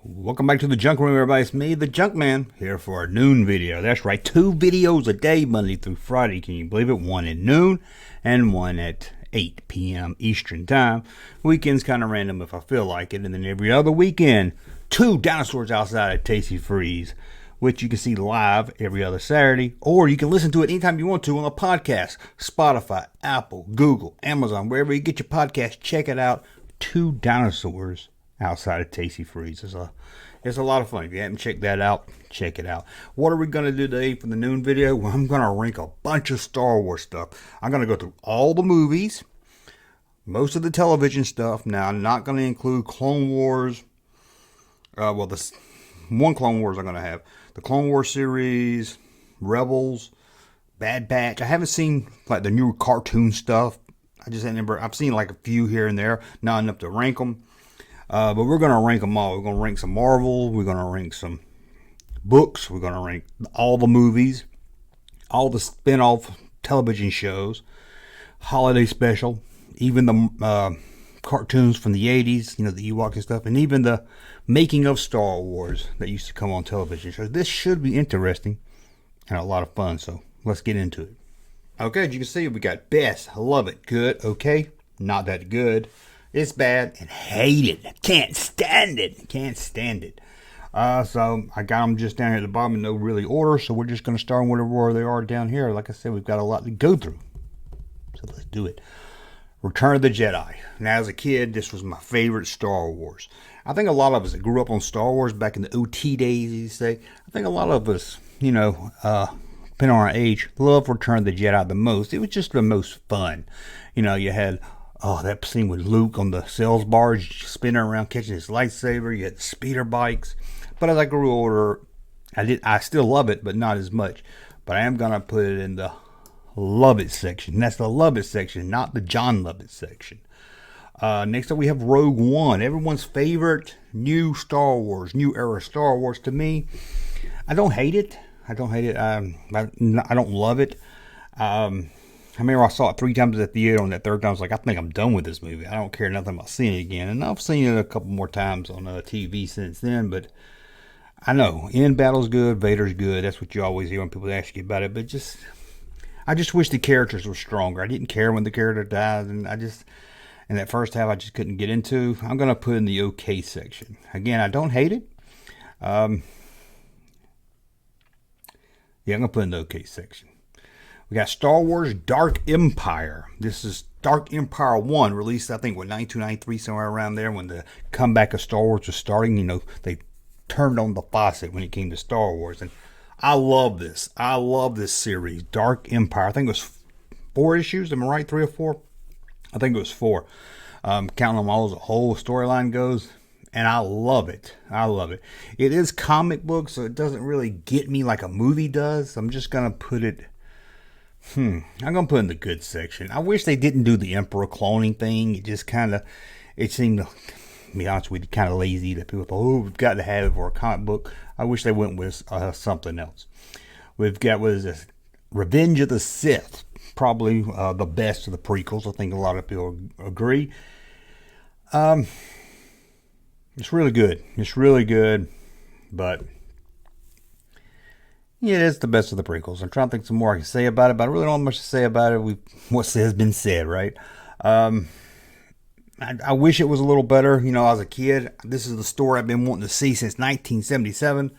Welcome back to the Junk Room, everybody. It's me, the Junkman, here for a noon video. That's right, 2 videos a day, Monday through Friday. Can you believe it? One at noon and one at 8 p.m. Eastern Time. Weekends kind of random if I feel like it. And then every other weekend, 2 dinosaurs outside at Tasty Freeze, which you can see live every other Saturday. Or you can listen to it anytime you want to on a podcast. Spotify, Apple, Google, Amazon, wherever you get your podcast, check it out. 2 dinosaurs outside of Tasty Freeze. It's a lot of fun. If you haven't checked that out, check it out. What are we going to do today for the noon video? Well, I'm going to rank a bunch of Star Wars stuff. I'm going to go through all the movies, most of the television stuff. Now, I'm not going to include Clone Wars. This one Clone Wars I'm going to have. The Clone Wars series, Rebels, Bad Batch. I haven't seen like the new cartoon stuff. I've seen like a few here and there, not enough to rank them. But we're going to rank them all. We're going to rank some Marvel. We're going to rank some books. We're going to rank all the movies, all the spin-off television shows, holiday special, even the cartoons from the 80s, the Ewoks and stuff, and even the making of Star Wars that used to come on television. So this should be interesting and a lot of fun. So let's get into it. Okay, as you can see, we got best, love it, good, okay, not that good. It's bad and hate it. Can't stand it. So I got them just down here at the bottom in no really order. So we're just going to start on whatever they are down here. Like I said, we've got a lot to go through. So let's do it. Return of the Jedi. Now, as a kid, this was my favorite Star Wars. I think a lot of us that grew up on Star Wars back in the OT days, you say, I think a lot of us, depending on our age, love Return of the Jedi the most. It was just the most fun. You had that scene with Luke on the sales barge, spinning around, catching his lightsaber. You had the speeder bikes. But as I grew older, I still love it, but not as much. But I am going to put it in the love it section. That's the love it section, not the John Lovett section. Next up, we have Rogue One. Everyone's favorite new era Star Wars to me. I don't hate it. I don't love it. I remember I saw it 3 times at the theater. On that third time, I was like, I think I'm done with this movie. I don't care nothing about seeing it again. And I've seen it a couple more times on TV since then. But I know, End Battle's good, Vader's good. That's what you always hear when people ask you about it. But I just wish the characters were stronger. I didn't care when the character died. And in that first half, I just couldn't get into. I'm going to put in the okay section. Again, I don't hate it. I'm going to put in the okay section. We got Star Wars Dark Empire. This is Dark Empire 1, released, I think, 1993, somewhere around there, when the comeback of Star Wars was starting. They turned on the faucet when it came to Star Wars. And I love this. I love this series, Dark Empire. I think it was 4 issues. Am I right? 3 or 4? I think it was 4. Counting them all as a whole storyline goes. And I love it. It is comic book, so it doesn't really get me like a movie does. I'm just going to put it... I'm going to put in the good section. I wish they didn't do the Emperor cloning thing. It seemed, to be honest with you, kind of lazy that people thought, we've got to have it for a comic book. I wish they went with something else. We've got, what is this? Revenge of the Sith. Probably the best of the prequels. I think a lot of people agree. It's really good. But... yeah, it's the best of the prequels. I'm trying to think some more I can say about it, but I really don't have much to say about it. What has been said, right? I wish it was a little better. As a kid, this is the story I've been wanting to see since 1977,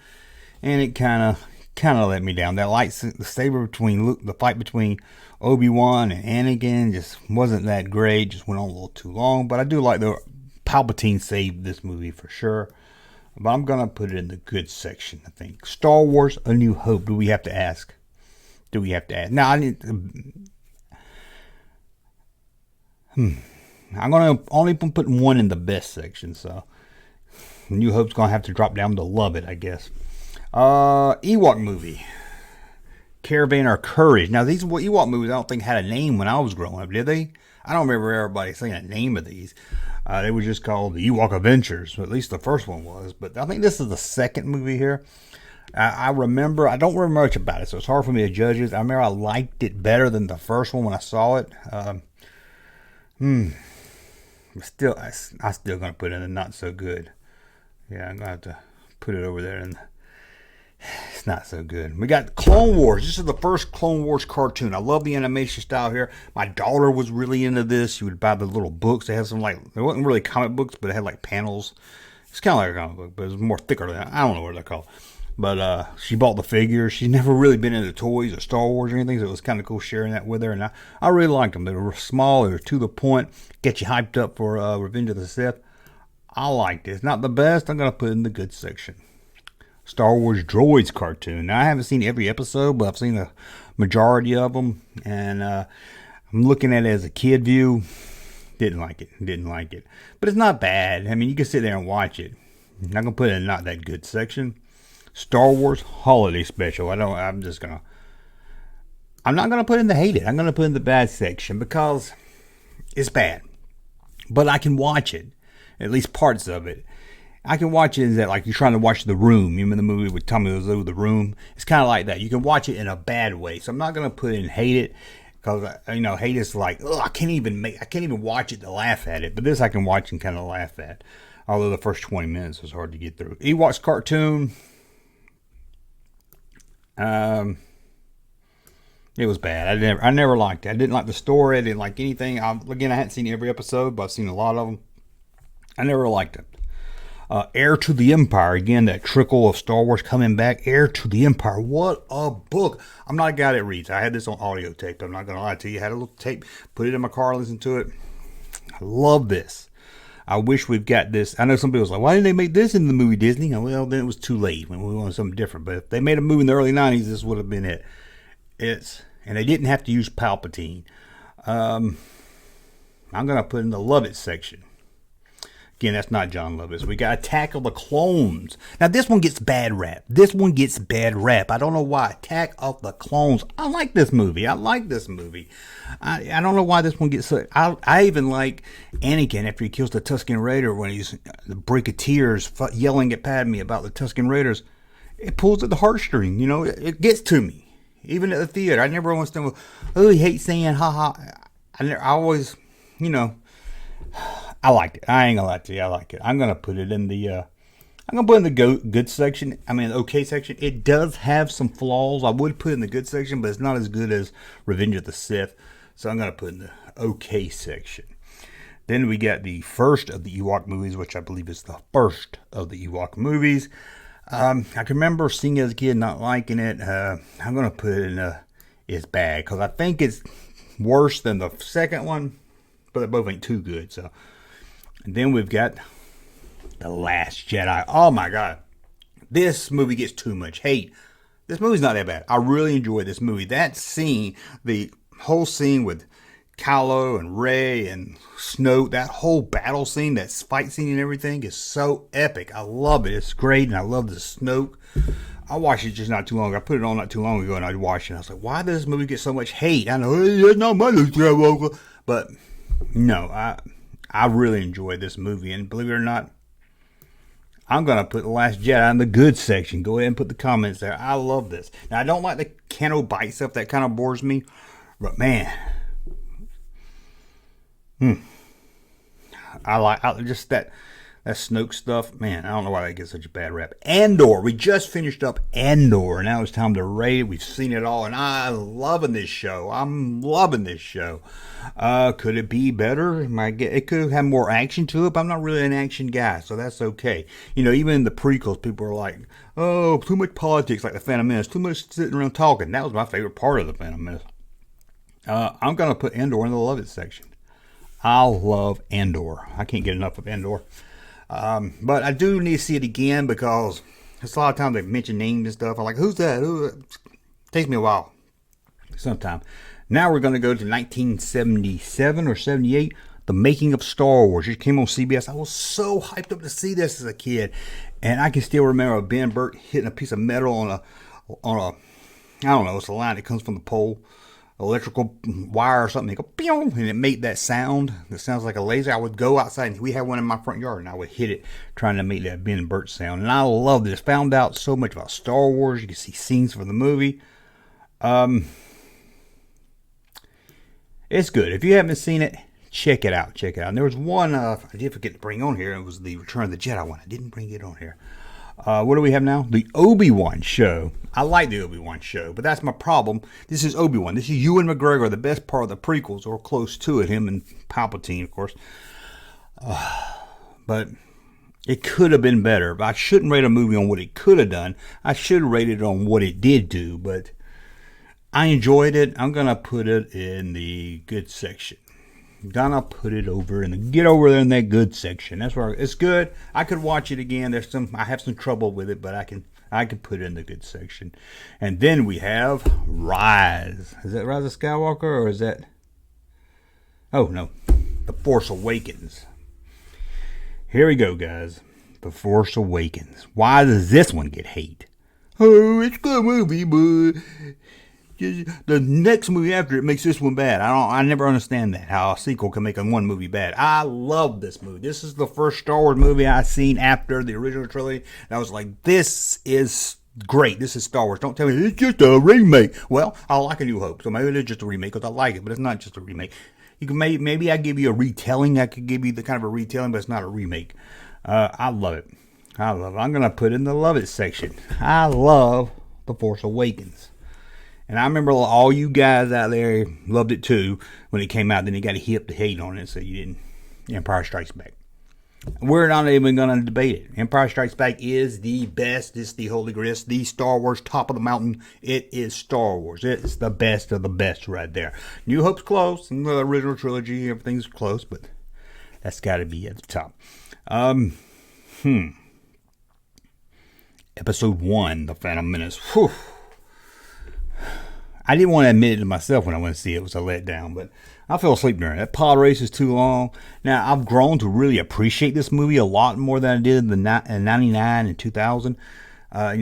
and it kind of let me down. That lightsaber between Luke, the fight between Obi-Wan and Anakin just wasn't that great. Just went on a little too long, but I do like the Palpatine saved this movie for sure. But I'm going to put it in the good section, I think. Star Wars A New Hope. Do we have to ask? Now, I'm going to only put one in the best section. So, New Hope's going to have to drop down to love it, I guess. Ewok movie. Caravan or Courage. Now, these Ewok movies I don't think had a name when I was growing up, did they? I don't remember everybody saying a name of these. They were just called the Ewok Adventures. At least the first one was. But I think this is the second movie here. I don't remember much about it, so it's hard for me to judge it. I remember I liked it better than the first one when I saw it. I'm still going to put in a not so good. Yeah, I'm going to have to put it over there, and it's not so good. We got Clone Wars. This is the first Clone Wars cartoon. I love the animation style here. My daughter was really into this. She would buy the little books. They had some, like, they wasn't really comic books, but it had like panels. It's kind of like a comic book, but it was more thicker than that. I don't know what they're called. But she bought the figures. She's never really been into toys or Star Wars or anything, so it was kind of cool sharing that with her. And I really liked them. They were small. They were to the point. Get you hyped up for Revenge of the Sith. I liked it. It's not the best. I'm going to put it in the good section. Star Wars Droids cartoon. Now, I haven't seen every episode, but I've seen a majority of them. And I'm looking at it as a kid view. Didn't like it. But it's not bad. I mean, you can sit there and watch it. I'm not going to put it in not that good section. Star Wars Holiday Special. I'm not going to put in the hate it. I'm going to put in the bad section because it's bad. But I can watch it. At least parts of it. I can watch it as that, like you're trying to watch The Room. You remember the movie with Tommy Wiseau, The Room? It's kind of like that. You can watch it in a bad way. So I'm not going to put in hate it. Because, hate is like, I can't even watch it to laugh at it. But this I can watch and kind of laugh at. Although the first 20 minutes was hard to get through. Ewoks cartoon. It was bad. I never liked it. I didn't like the story. I didn't like anything. I hadn't seen every episode, but I've seen a lot of them. I never liked it. Heir to the Empire. Again, that trickle of Star Wars coming back. Heir to the Empire. What a book. I'm not a guy that reads. I had this on audio tape. I'm not going to lie to you. I had a little tape. Put it in my car, listen to it. I love this. I wish we've got this. I know some people was like, why didn't they make this in the movie, Disney? Well, then it was too late when we wanted something different. But if they made a movie in the early 90s, this would have been it. And they didn't have to use Palpatine. I'm going to put in the Love It section. Again, that's not John Lovitz. We got Attack of the Clones. Now, this one gets bad rap. I don't know why. Attack of the Clones. I like this movie. I don't know why this one gets so... I even like Anakin after he kills the Tusken Raider when he's the Brink of Tears yelling at Padme about the Tusken Raiders. It pulls at the heartstring. It gets to me. Even at the theater. I never understand, he hates saying ha. I always, I liked it. I ain't gonna lie to you. I like it. I'm gonna put it in the good section. I mean, okay section. It does have some flaws. I would put it in the good section, but it's not as good as Revenge of the Sith. So I'm gonna put it in the okay section. Then we got the first of the Ewok movies, which I believe is the first of the Ewok movies. I can remember seeing it as a kid, not liking it. I'm gonna put it in it's bad because I think it's worse than the second one, but they both ain't too good. So. And then we've got The Last Jedi. Oh my God. This movie gets too much hate. This movie's not that bad. I really enjoyed this movie. That scene, the whole scene with Kylo and Rey and Snoke, that whole battle scene, that fight scene and everything is so epic. I love it. It's great. And I love the Snoke. I watched it just not too long ago. I put it on not too long ago and I watched it. I was like, why does this movie get so much hate? I know it's not my Skywalker. But no, I really enjoyed this movie, and believe it or not, I'm going to put The Last Jedi in the good section. Go ahead and put the comments there. I love this. Now, I don't like the Kano bite stuff. That kind of bores me. But, man. I like just that Snoke stuff. Man, I don't know why that gets such a bad rap. Andor. We just finished up Andor. Now it's time to rate it. We've seen it all, and I'm loving this show. Could it be better? It could have more action to it, but I'm not really an action guy, so that's okay. Even in the prequels, people are like, oh, too much politics, like the Phantom Menace, too much sitting around talking. That was my favorite part of the Phantom Menace. I'm going to put Andor in the Love It section. I love Andor. I can't get enough of Andor. But I do need to see it again because it's a lot of times they mention names and stuff. I'm like, who's that? It takes me a while. Sometime. Now we're going to go to 1977 or 78, The Making of Star Wars. It came on CBS. I was so hyped up to see this as a kid. And I can still remember Ben Burtt hitting a piece of metal on a I don't know, it's a line that comes from the pole. Electrical wire or something, go pew, and it made that sound. That sounds like a laser. I would go outside, and we had one in my front yard, and I would hit it trying to make that Ben Burtt sound. And I loved this. Found out so much about Star Wars. You can see scenes from the movie. It's good. If you haven't seen it, check it out. Check it out. And there was one I did forget to bring on here. It was the Return of the Jedi one. I didn't bring it on here. What do we have now? The Obi-Wan show. I like the Obi-Wan show, but that's my problem. This is Obi-Wan. This is Ewan McGregor, the best part of the prequels, or close to it. Him and Palpatine, of course. But it could have been better. But I shouldn't rate a movie on what it could have done. I should rate it on what it did do. But I enjoyed it. I'm going to put it in the good section. Gonna put it over in the get over there in that good section. That's where it's good. I could watch it again. I have some trouble with it, but I can put it in the good section. And then we have Rise. Is that Rise of Skywalker, or is that? Oh no, The Force Awakens. Here we go, guys. The Force Awakens. Why does this one get hate? Oh, it's a good movie, but the next movie after it makes this one bad. I never understand that, how a sequel can make one movie bad. I love this movie. This is the first Star Wars movie I've seen after the original trilogy. And I was like, this is great. This is Star Wars. Don't tell me it's just a remake. Well, I like A New Hope, so maybe it's just a remake because I like it, but it's not just a remake. You can maybe I give you a retelling. I could give you the kind of a retelling, but it's not a remake. I love it. I love it. I'm gonna put it in the love it section. I love The Force Awakens. And I remember all you guys out there loved it too when it came out. Then you got a hip to hate on it, so you didn't. Empire Strikes Back. We're not even going to debate it. Empire Strikes Back is the best. It's the Holy Grail. It's the Star Wars top of the mountain. It is Star Wars. It's the best of the best right there. New Hope's close. And the original trilogy, everything's close, but that's got to be at the top. Episode 1, The Phantom Menace. Whew. I didn't want to admit it to myself when I went to see it. It was a letdown, but I fell asleep during it. That pod race is too long. Now, I've grown to really appreciate this movie a lot more than I did in 99 and 2000. I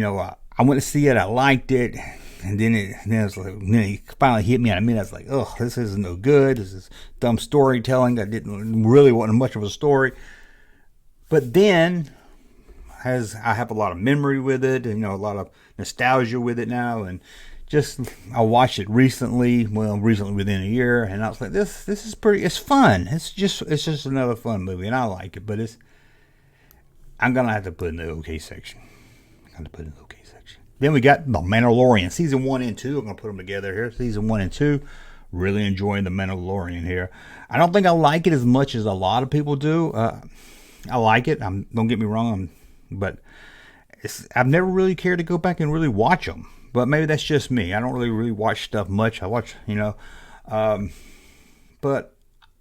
went to see it. I liked it. And then it finally hit me. I was like, oh, this isn't no good. This is dumb storytelling. That wasn't much of a story. But then, as I have a lot of memory with it, and a lot of nostalgia with it now, and I watched it recently within a year, and I was like, this is it's fun. It's just another fun movie, and I like it, but I'm gonna have to put it in the okay section. Then we got The Mandalorian, season 1 and 2. I'm gonna put them together here. Season 1 and 2. Really enjoying The Mandalorian here. I don't think I like it as much as a lot of people do. I like it. Don't get me wrong, but I've never really cared to go back and really watch them. But maybe that's just me. I don't really watch stuff much. I watch, but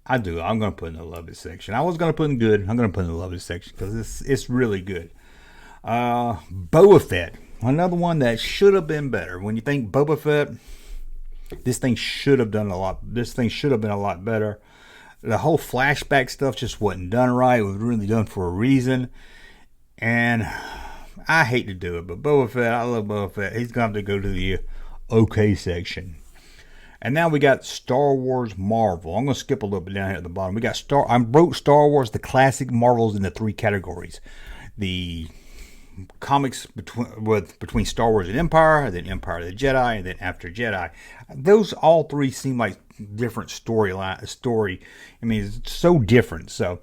I do. I'm going to put in the love it section. I was going to put in good. I'm going to put in the love it section because it's really good. Boba Fett, another one that should have been better. When you think Boba Fett, this thing should have been a lot better. The whole flashback stuff just wasn't done right. It was really done for a reason, and I hate to do it, but Boba Fett, I love Boba Fett. He's going to have to go to the okay section. And now we got Star Wars Marvel. I'm going to skip a little bit down here at the bottom. We got I wrote Star Wars, the classic Marvels, into 3 categories. The comics between Star Wars and Empire, then Empire of the Jedi, and then After Jedi. Those all 3 seem like different story. I mean, it's so different. So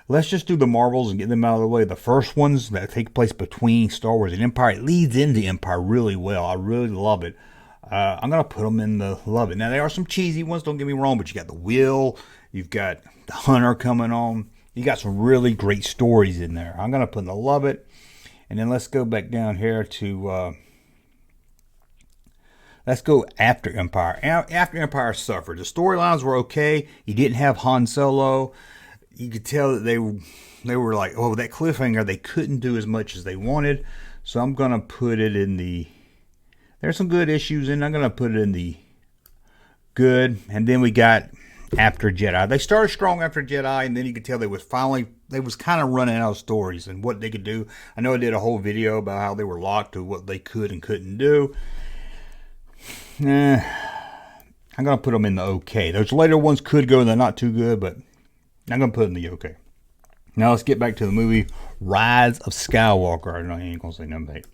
let's just do the Marvels and get them out of the way. The first ones that take place between Star Wars and Empire, it leads into Empire really well. I really love it. I'm going to put them in the love it. Now, there are some cheesy ones, don't get me wrong, but you got the Will, you've got the Hunter coming on. You got some really great stories in there. I'm going to put in the love it. And then let's go back down here to, let's go After Empire. After Empire suffered. The storylines were okay. You didn't have Han Solo. You could tell that they were like, oh, that cliffhanger, they couldn't do as much as they wanted. So I'm going to put it in there's some good issues in. I'm going to put it in the good. And then we got After Jedi. They started strong after Jedi, and then you could tell they was kind of running out of stories and what they could do. I know I did a whole video about how they were locked to what they could and couldn't do. I'm going to put them in the okay. Those later ones could go in the not too good, but I'm going to put it in the okay. Now let's get back to the movie Rise of Skywalker. I ain't going to say nothing.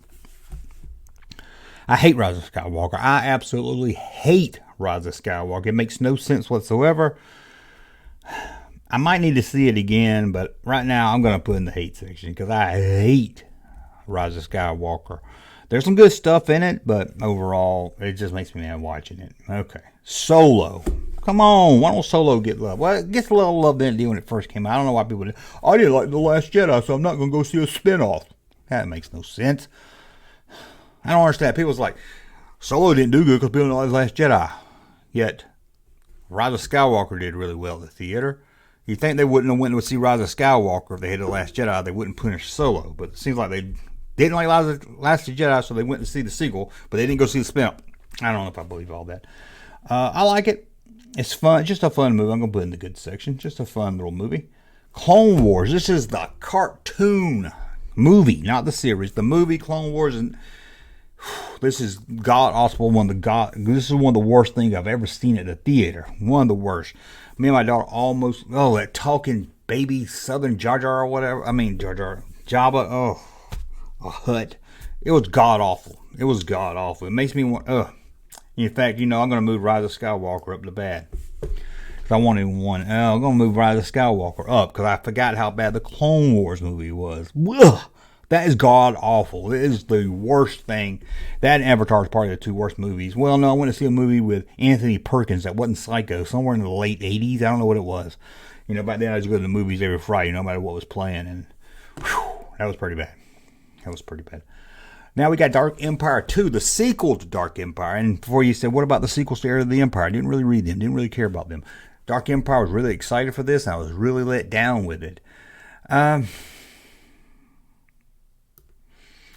I hate Rise of Skywalker. I absolutely hate Rise of Skywalker. It makes no sense whatsoever. I might need to see it again, but right now I'm going to put in the hate section because I hate Rise of Skywalker. There's some good stuff in it, but overall, it just makes me mad watching it. Okay. Solo. Come on. Why don't Solo get love? Well, it gets a little love in it when it first came out. I don't know why people did. I didn't like The Last Jedi, so I'm not going to go see a spinoff. That makes no sense. I don't understand. People's like, Solo didn't do good because people don't like The Last Jedi. Yet, Rise of Skywalker did really well at the theater. You think they wouldn't have went to see Rise of Skywalker if they had The Last Jedi, they wouldn't punish Solo. But it seems like they didn't like Last Jedi, so they went to see the sequel, but they didn't go see the spin-off. I don't know if I believe all that. I like it. It's fun. Just a fun movie. I'm going to put it in the good section. Just a fun little movie. Clone Wars. This is the cartoon movie, not the series. The movie Clone Wars. And this is god-awful. This is one of the worst things I've ever seen at the theater. One of the worst. Me and my daughter almost, that talking baby Southern Jar Jar or whatever. I mean, Jar Jar. Jabba. A hut. It was god-awful. It was god-awful. It makes me want, In fact, I'm going to move Rise of Skywalker up to bad. Because I wanted one. I'm going to move Rise of Skywalker up because I forgot how bad the Clone Wars movie was. Ugh, that is god-awful. It is the worst thing. That and Avatar is probably the two worst movies. Well, no, I went to see a movie with Anthony Perkins that wasn't Psycho. Somewhere in the late 80s. I don't know what it was. Back then I used to go to the movies every Friday, no matter what was playing. And that was pretty bad. That was pretty bad. Now we got Dark Empire 2, the sequel to Dark Empire. And before you said, what about the sequels to Heir of the Empire? I didn't really read them. Didn't really care about them. Dark Empire was really excited for this. And I was really let down with it. I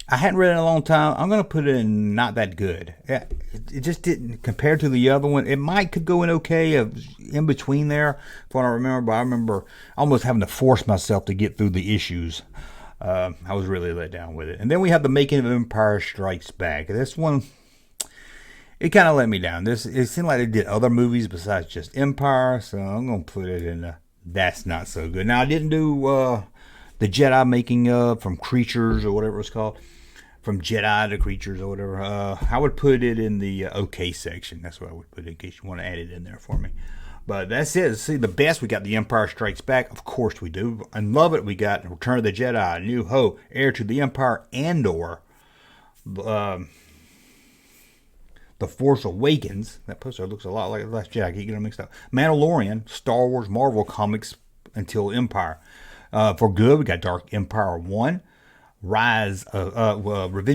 hadn't read it in a long time. I'm going to put it in not that good. It just didn't, compared to the other one. It could go in okay, in between there, if I don't remember. But I remember almost having to force myself to get through the issues. I was really let down with it. And then we have the Making of Empire Strikes Back. This one, it kind of let me down. It seemed like they did other movies besides just Empire, so I'm going to put it in that's not so good. Now, I didn't do the Jedi making of from Creatures or whatever it's called. From Jedi to Creatures or whatever. I would put it in the okay section. That's what I would put it in case you want to add it in there for me. But that's it. See, the best, we got The Empire Strikes Back. Of course we do. I love it. We got Return of the Jedi, New Hope, Heir to the Empire, Andor, The Force Awakens. That poster looks a lot like The Last Jedi. I keep getting them mixed up. Mandalorian, Star Wars, Marvel Comics until Empire. For good, we got Dark Empire 1, Revenge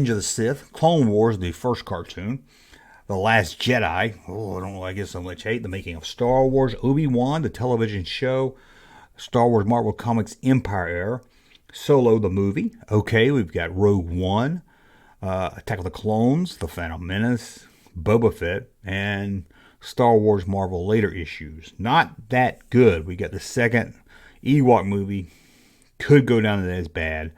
of the Sith, Clone Wars, the first cartoon. The Last Jedi. I don't like it so much hate. The Making of Star Wars. Obi-Wan, the television show. Star Wars Marvel Comics Empire Era. Solo, the movie. Okay, we've got Rogue One. Attack of the Clones. The Phantom Menace. Boba Fett. And Star Wars Marvel later issues. Not that good. We got the second Ewok movie. Could go down to that as bad.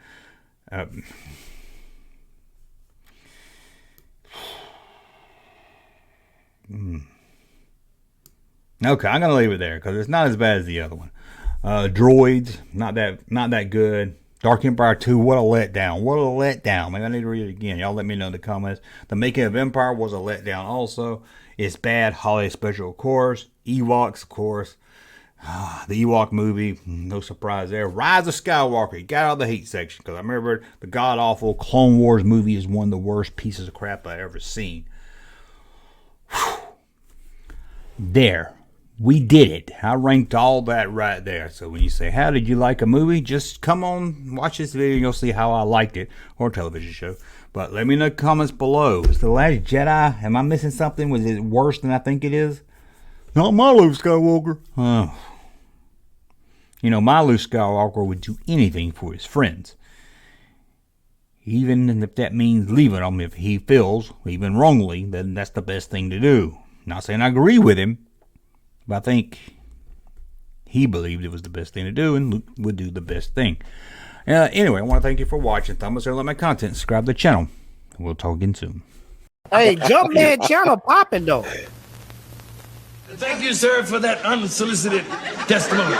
Okay, I'm gonna leave it there because it's not as bad as the other one. Droids, not that good. Dark Empire 2, what a letdown. What a letdown. Maybe I need to read it again. Y'all let me know in the comments. The Making of Empire was a letdown also. It's bad. Holiday special, of course. Ewoks, of course. The Ewok movie, no surprise there. Rise of Skywalker, you got out of the hate section because I remember the god-awful Clone Wars movie is one of the worst pieces of crap I've ever seen. There, we did it. I ranked all that right there. So when you say, how did you like a movie? Just come on, watch this video and you'll see how I liked it. Or a television show. But let me know in the comments below. Is The Last Jedi, am I missing something? Was it worse than I think it is? Not my Luke Skywalker. Oh. My Luke Skywalker would do anything for his friends. Even if that means leaving him if he feels, even wrongly, then that's the best thing to do. Not saying I agree with him, but I think he believed it was the best thing to do and Luke would do the best thing. Anyway, I want to thank you for watching. Thumbs up, like my content, subscribe to the channel. We'll talk again soon. Hey, Junkman channel popping though. Thank you, sir, for that unsolicited testimony.